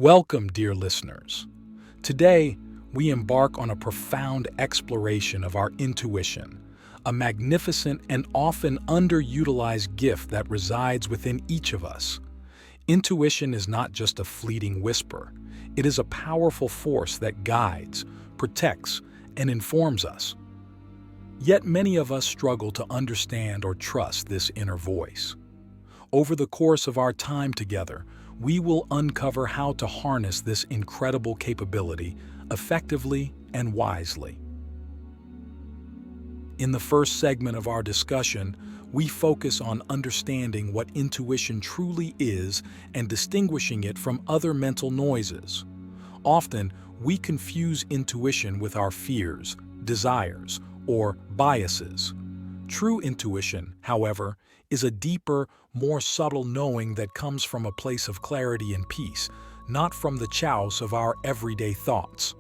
Welcome, dear listeners. Today, we embark on a profound exploration of our intuition, a magnificent and often underutilized gift that resides within each of us. Intuition is not just a fleeting whisper, it is a powerful force that guides, protects, and informs us. Yet many of us struggle to understand or trust this inner voice. Over the course of our time together, we will uncover how to harness this incredible capability effectively and wisely. In the first segment of our discussion, we focus on understanding what intuition truly is and distinguishing it from other mental noises. Often, we confuse intuition with our fears, desires, or biases. True intuition, however, is a deeper, more subtle knowing that comes from a place of clarity and peace, not from the chaos of our everyday thoughts.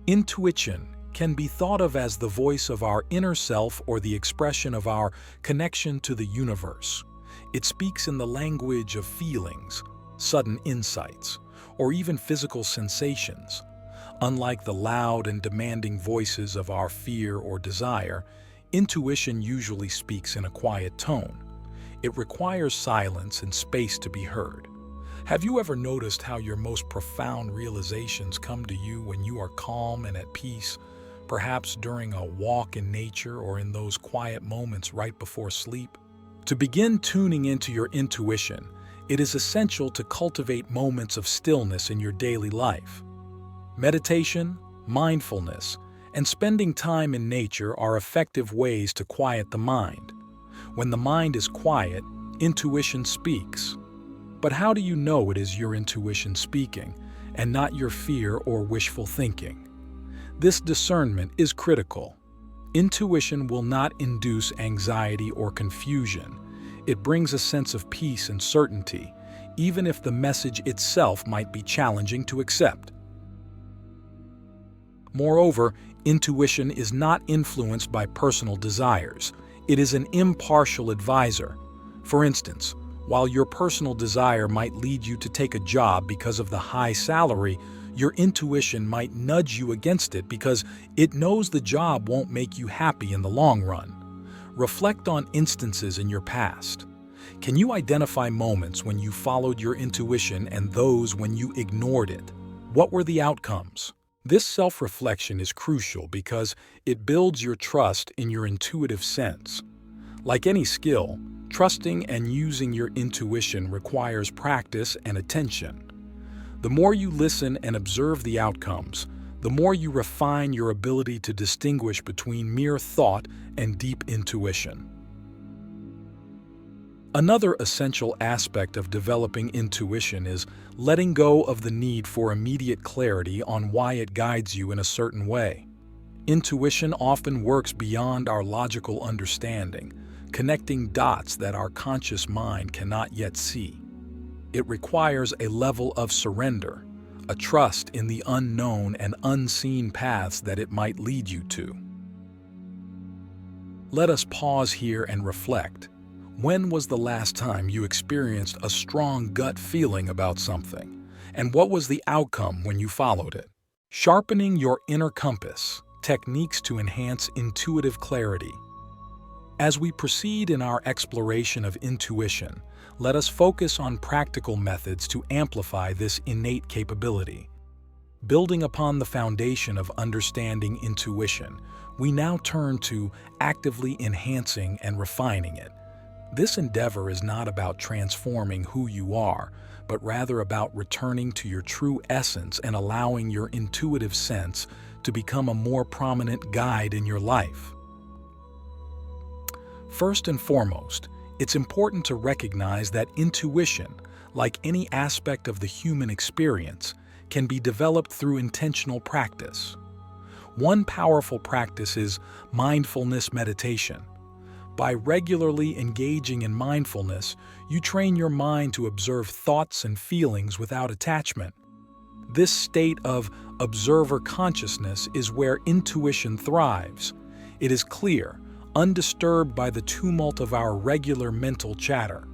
Intuition can be thought of as the voice of our inner self or the expression of our connection to the universe. It speaks in the language of feelings, sudden insights, or even physical sensations. Unlike the loud and demanding voices of our fear or desire, intuition usually speaks in a quiet tone. It requires silence and space to be heard. Have you ever noticed how your most profound realizations come to you when you are calm and at peace, perhaps during a walk in nature or in those quiet moments right before sleep? To begin tuning into your intuition, it is essential to cultivate moments of stillness in your daily life. Meditation, mindfulness, and spending time in nature are effective ways to quiet the mind. When the mind is quiet, intuition speaks. But how do you know it is your intuition speaking, and not your fear or wishful thinking? This discernment is critical. Intuition will not induce anxiety or confusion. It brings a sense of peace and certainty, even if the message itself might be challenging to accept. Moreover, intuition is not influenced by personal desires. It is an impartial advisor. For instance, while your personal desire might lead you to take a job because of the high salary, your intuition might nudge you against it because it knows the job won't make you happy in the long run. Reflect on instances in your past. Can you identify moments when you followed your intuition and those when you ignored it? What were the outcomes? This self-reflection is crucial because it builds your trust in your intuitive sense. Like any skill, trusting and using your intuition requires practice and attention. The more you listen and observe the outcomes, the more you refine your ability to distinguish between mere thought and deep intuition. Another essential aspect of developing intuition is letting go of the need for immediate clarity on why it guides you in a certain way. Intuition often works beyond our logical understanding, connecting dots that our conscious mind cannot yet see. It requires a level of surrender, a trust in the unknown and unseen paths that it might lead you to. Let us pause here and reflect. When was the last time you experienced a strong gut feeling about something? And what was the outcome when you followed it? Sharpening your inner compass, techniques to enhance intuitive clarity. As we proceed in our exploration of intuition, let us focus on practical methods to amplify this innate capability. Building upon the foundation of understanding intuition, we now turn to actively enhancing and refining it. This endeavor is not about transforming who you are, but rather about returning to your true essence and allowing your intuitive sense to become a more prominent guide in your life. First and foremost, it's important to recognize that intuition, like any aspect of the human experience, can be developed through intentional practice. One powerful practice is mindfulness meditation. By regularly engaging in mindfulness, you train your mind to observe thoughts and feelings without attachment. This state of observer consciousness is where intuition thrives. It is clear, undisturbed by the tumult of our regular mental chatter.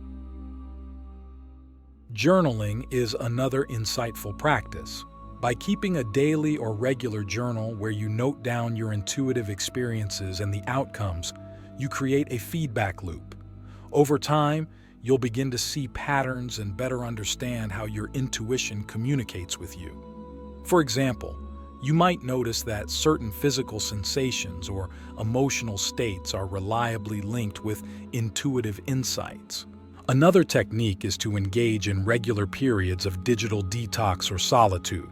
Journaling is another insightful practice. By keeping a daily or regular journal where you note down your intuitive experiences and the outcomes, you create a feedback loop. Over time, you'll begin to see patterns and better understand how your intuition communicates with you. For example, you might notice that certain physical sensations or emotional states are reliably linked with intuitive insights. Another technique is to engage in regular periods of digital detox or solitude.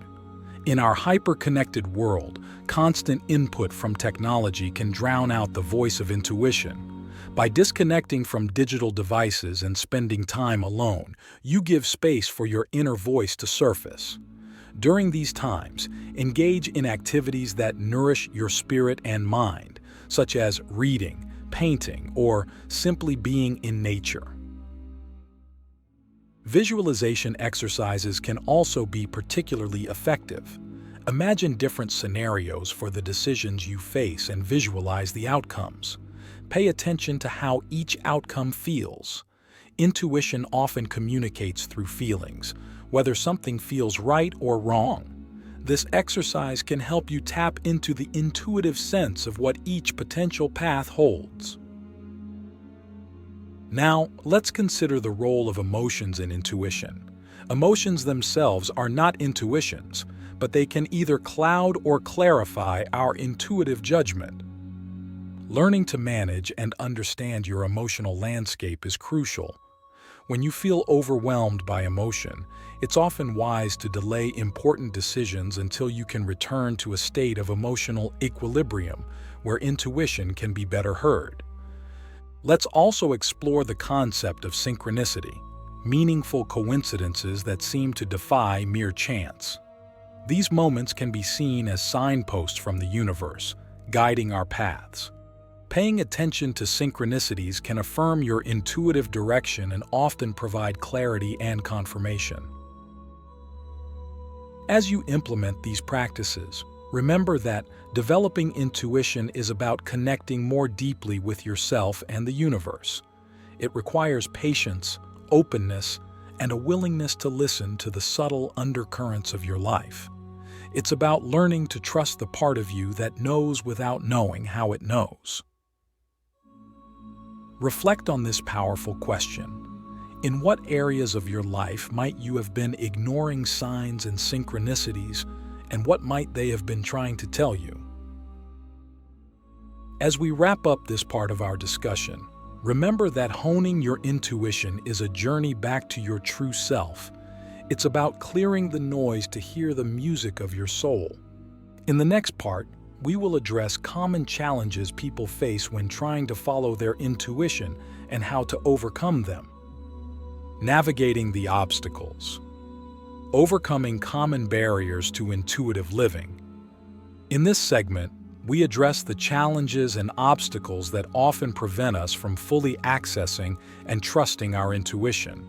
In our hyper-connected world, constant input from technology can drown out the voice of intuition. By disconnecting from digital devices and spending time alone, you give space for your inner voice to surface. During these times, engage in activities that nourish your spirit and mind, such as reading, painting, or simply being in nature. Visualization exercises can also be particularly effective. Imagine different scenarios for the decisions you face and visualize the outcomes. Pay attention to how each outcome feels. Intuition often communicates through feelings, whether something feels right or wrong. This exercise can help you tap into the intuitive sense of what each potential path holds. Now, let's consider the role of emotions in intuition. Emotions themselves are not intuitions, but they can either cloud or clarify our intuitive judgment. Learning to manage and understand your emotional landscape is crucial. When you feel overwhelmed by emotion, it's often wise to delay important decisions until you can return to a state of emotional equilibrium where intuition can be better heard. Let's also explore the concept of synchronicity, meaningful coincidences that seem to defy mere chance. These moments can be seen as signposts from the universe, guiding our paths. Paying attention to synchronicities can affirm your intuitive direction and often provide clarity and confirmation. As you implement these practices, remember that developing intuition is about connecting more deeply with yourself and the universe. It requires patience, openness, and a willingness to listen to the subtle undercurrents of your life. It's about learning to trust the part of you that knows without knowing how it knows. Reflect on this powerful question. In what areas of your life might you have been ignoring signs and synchronicities, and what might they have been trying to tell you? As we wrap up this part of our discussion, remember that honing your intuition is a journey back to your true self. It's about clearing the noise to hear the music of your soul. In the next part, we will address common challenges people face when trying to follow their intuition and how to overcome them. Navigating the obstacles. Overcoming common barriers to intuitive living. In this segment, we address the challenges and obstacles that often prevent us from fully accessing and trusting our intuition.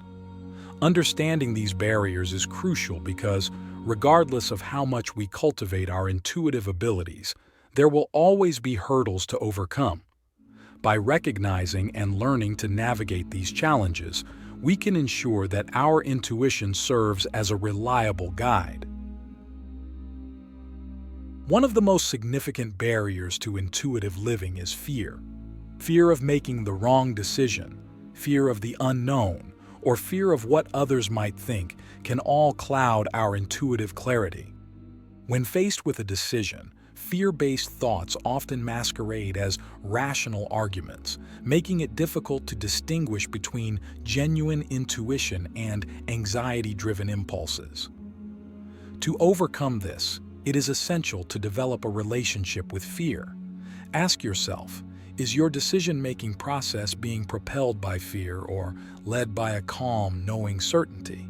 Understanding these barriers is crucial because, regardless of how much we cultivate our intuitive abilities, there will always be hurdles to overcome. By recognizing and learning to navigate these challenges, we can ensure that our intuition serves as a reliable guide. One of the most significant barriers to intuitive living is fear. Fear of making the wrong decision, fear of the unknown, or fear of what others might think can all cloud our intuitive clarity. When faced with a decision, fear-based thoughts often masquerade as rational arguments, making it difficult to distinguish between genuine intuition and anxiety-driven impulses. To overcome this, it is essential to develop a relationship with fear. Ask yourself, is your decision-making process being propelled by fear or led by a calm, knowing certainty?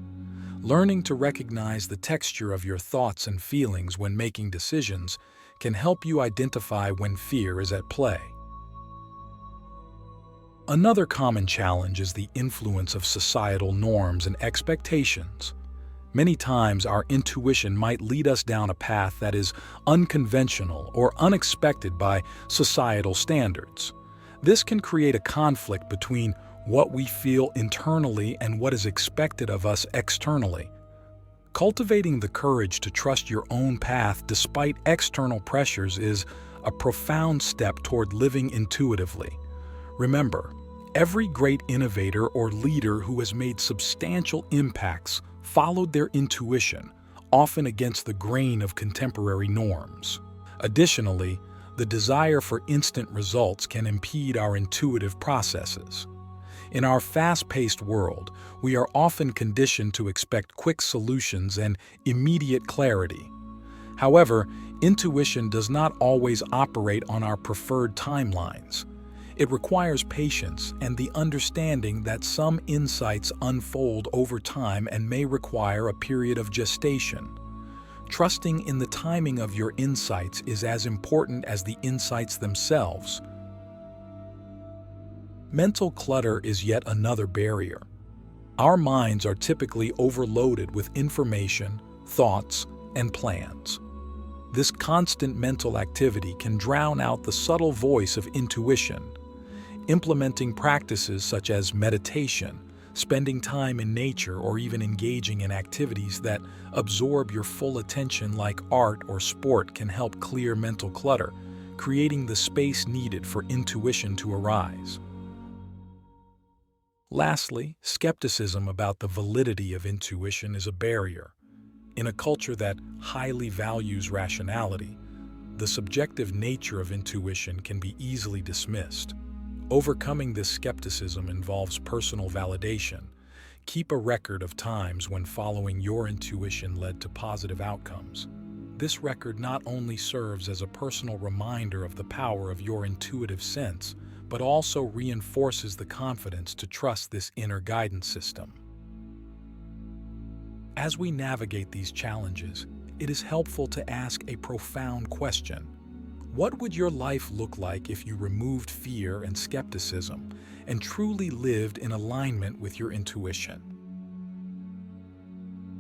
Learning to recognize the texture of your thoughts and feelings when making decisions can help you identify when fear is at play. Another common challenge is the influence of societal norms and expectations. Many times, our intuition might lead us down a path that is unconventional or unexpected by societal standards. This can create a conflict between what we feel internally and what is expected of us externally. Cultivating the courage to trust your own path despite external pressures is a profound step toward living intuitively. Remember, every great innovator or leader who has made substantial impacts followed their intuition, often against the grain of contemporary norms. Additionally, the desire for instant results can impede our intuitive processes. In our fast-paced world, we are often conditioned to expect quick solutions and immediate clarity. However, intuition does not always operate on our preferred timelines. It requires patience and the understanding that some insights unfold over time and may require a period of gestation. Trusting in the timing of your insights is as important as the insights themselves. Mental clutter is yet another barrier. Our minds are typically overloaded with information, thoughts, and plans. This constant mental activity can drown out the subtle voice of intuition. Implementing practices such as meditation, spending time in nature, or even engaging in activities that absorb your full attention like art or sport can help clear mental clutter, creating the space needed for intuition to arise. Lastly, skepticism about the validity of intuition is a barrier. In a culture that highly values rationality, the subjective nature of intuition can be easily dismissed. Overcoming this skepticism involves personal validation. Keep a record of times when following your intuition led to positive outcomes. This record not only serves as a personal reminder of the power of your intuitive sense, but also reinforces the confidence to trust this inner guidance system. As we navigate these challenges, it is helpful to ask a profound question. What would your life look like if you removed fear and skepticism and truly lived in alignment with your intuition?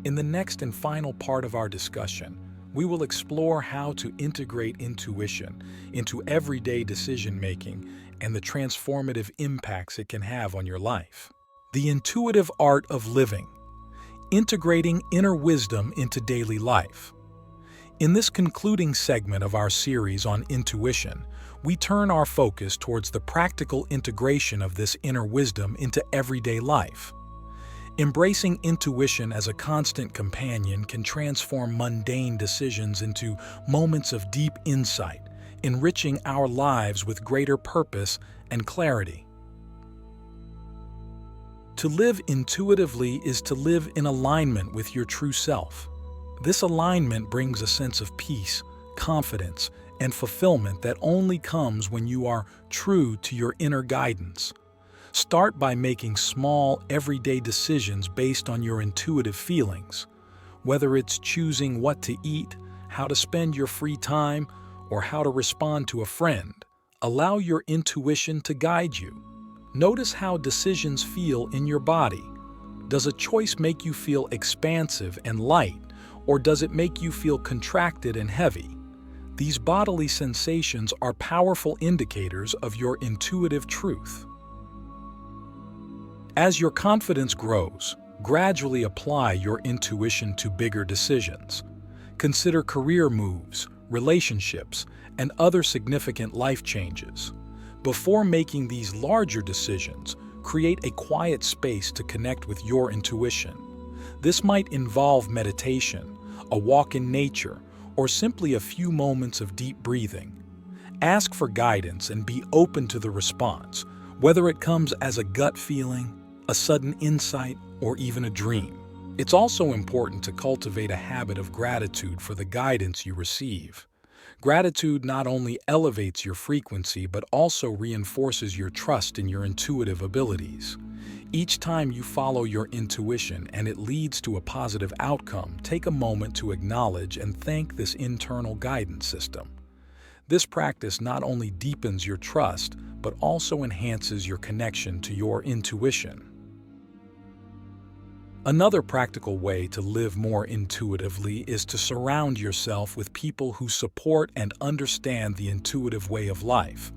In the next and final part of our discussion, we will explore how to integrate intuition into everyday decision-making and the transformative impacts it can have on your life. The intuitive art of living, integrating inner wisdom into daily life. In this concluding segment of our series on intuition, we turn our focus towards the practical integration of this inner wisdom into everyday life. Embracing intuition as a constant companion can transform mundane decisions into moments of deep insight, enriching our lives with greater purpose and clarity. To live intuitively is to live in alignment with your true self. This alignment brings a sense of peace, confidence, and fulfillment that only comes when you are true to your inner guidance. Start by making small, everyday decisions based on your intuitive feelings. Whether it's choosing what to eat, how to spend your free time, or how to respond to a friend, allow your intuition to guide you. Notice how decisions feel in your body. Does a choice make you feel expansive and light, or does it make you feel contracted and heavy? These bodily sensations are powerful indicators of your intuitive truth. As your confidence grows, gradually apply your intuition to bigger decisions. Consider career moves, relationships, and other significant life changes. Before making these larger decisions, create a quiet space to connect with your intuition. This might involve meditation, a walk in nature, or simply a few moments of deep breathing. Ask for guidance and be open to the response, whether it comes as a gut feeling, a sudden insight, or even a dream. It's also important to cultivate a habit of gratitude for the guidance you receive. Gratitude not only elevates your frequency but also reinforces your trust in your intuitive abilities. Each time you follow your intuition and it leads to a positive outcome, take a moment to acknowledge and thank this internal guidance system. This practice not only deepens your trust but also enhances your connection to your intuition. Another practical way to live more intuitively is to surround yourself with people who support and understand the intuitive way of life.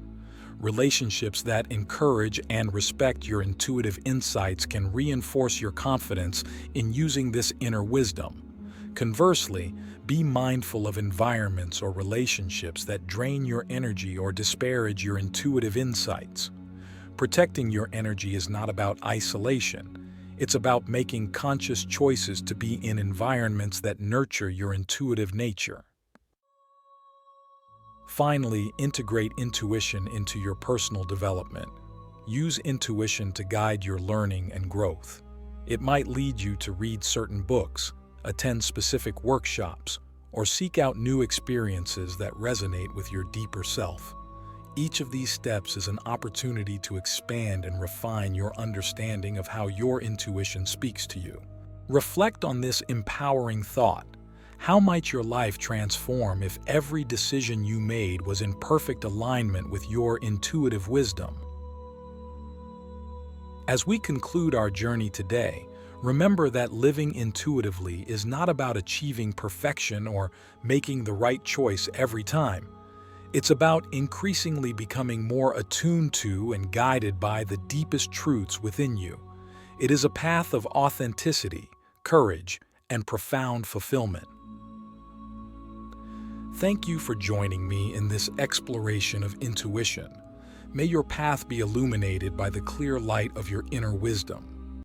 Relationships that encourage and respect your intuitive insights can reinforce your confidence in using this inner wisdom. Conversely, be mindful of environments or relationships that drain your energy or disparage your intuitive insights. Protecting your energy is not about isolation. It's about making conscious choices to be in environments that nurture your intuitive nature. Finally, integrate intuition into your personal development. Use intuition to guide your learning and growth. It might lead you to read certain books, attend specific workshops, or seek out new experiences that resonate with your deeper self. Each of these steps is an opportunity to expand and refine your understanding of how your intuition speaks to you. Reflect on this empowering thought. How might your life transform if every decision you made was in perfect alignment with your intuitive wisdom? As we conclude our journey today, remember that living intuitively is not about achieving perfection or making the right choice every time. It's about increasingly becoming more attuned to and guided by the deepest truths within you. It is a path of authenticity, courage, and profound fulfillment. Thank you for joining me in this exploration of intuition. May your path be illuminated by the clear light of your inner wisdom.